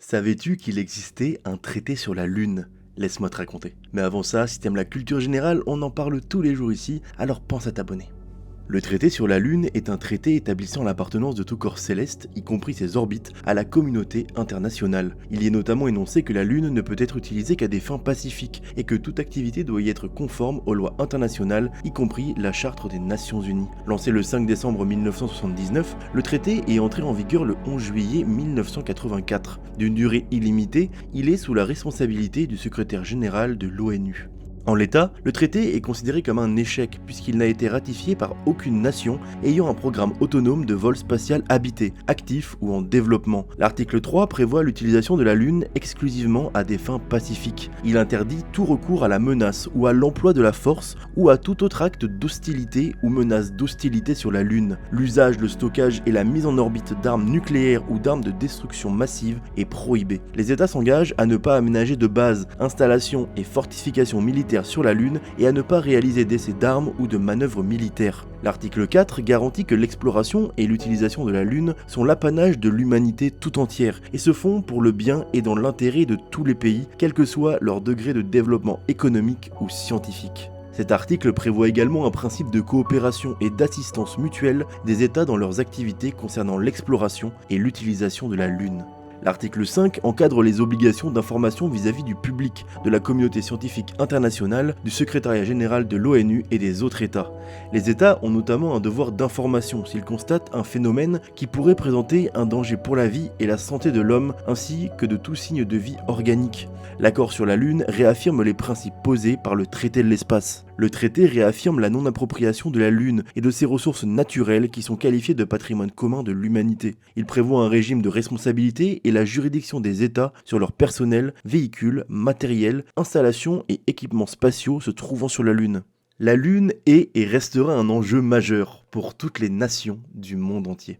Savais-tu qu'il existait un traité sur la Lune? Laisse-moi te raconter. Mais avant ça, si t'aimes la culture générale, on en parle tous les jours ici, alors pense à t'abonner. Le traité sur la Lune est un traité établissant l'appartenance de tout corps céleste, y compris ses orbites, à la communauté internationale. Il y est notamment énoncé que la Lune ne peut être utilisée qu'à des fins pacifiques et que toute activité doit y être conforme aux lois internationales, y compris la Charte des Nations Unies. Lancé le 5 décembre 1979, le traité est entré en vigueur le 11 juillet 1984. D'une durée illimitée, il est sous la responsabilité du secrétaire général de l'ONU. En l'état, le traité est considéré comme un échec puisqu'il n'a été ratifié par aucune nation ayant un programme autonome de vol spatial habité, actif ou en développement. L'article 3 prévoit l'utilisation de la Lune exclusivement à des fins pacifiques. Il interdit tout recours à la menace ou à l'emploi de la force ou à tout autre acte d'hostilité ou menace d'hostilité sur la Lune. L'usage, le stockage et la mise en orbite d'armes nucléaires ou d'armes de destruction massive est prohibé. Les États s'engagent à ne pas aménager de bases, installations et fortifications militaires sur la Lune et à ne pas réaliser d'essais d'armes ou de manœuvres militaires. L'article 4 garantit que l'exploration et l'utilisation de la Lune sont l'apanage de l'humanité tout entière et se font pour le bien et dans l'intérêt de tous les pays, quel que soit leur degré de développement économique ou scientifique. Cet article prévoit également un principe de coopération et d'assistance mutuelle des États dans leurs activités concernant l'exploration et l'utilisation de la Lune. L'article 5 encadre les obligations d'information vis-à-vis du public, de la communauté scientifique internationale, du secrétariat général de l'ONU et des autres États. Les États ont notamment un devoir d'information s'ils constatent un phénomène qui pourrait présenter un danger pour la vie et la santé de l'homme ainsi que de tout signe de vie organique. L'accord sur la Lune réaffirme les principes posés par le traité de l'espace. Le traité réaffirme la non-appropriation de la Lune et de ses ressources naturelles qui sont qualifiées de patrimoine commun de l'humanité. Il prévoit un régime de responsabilité et la juridiction des États sur leur personnel, véhicules, matériel, installations et équipements spatiaux se trouvant sur la Lune. La Lune est et restera un enjeu majeur pour toutes les nations du monde entier.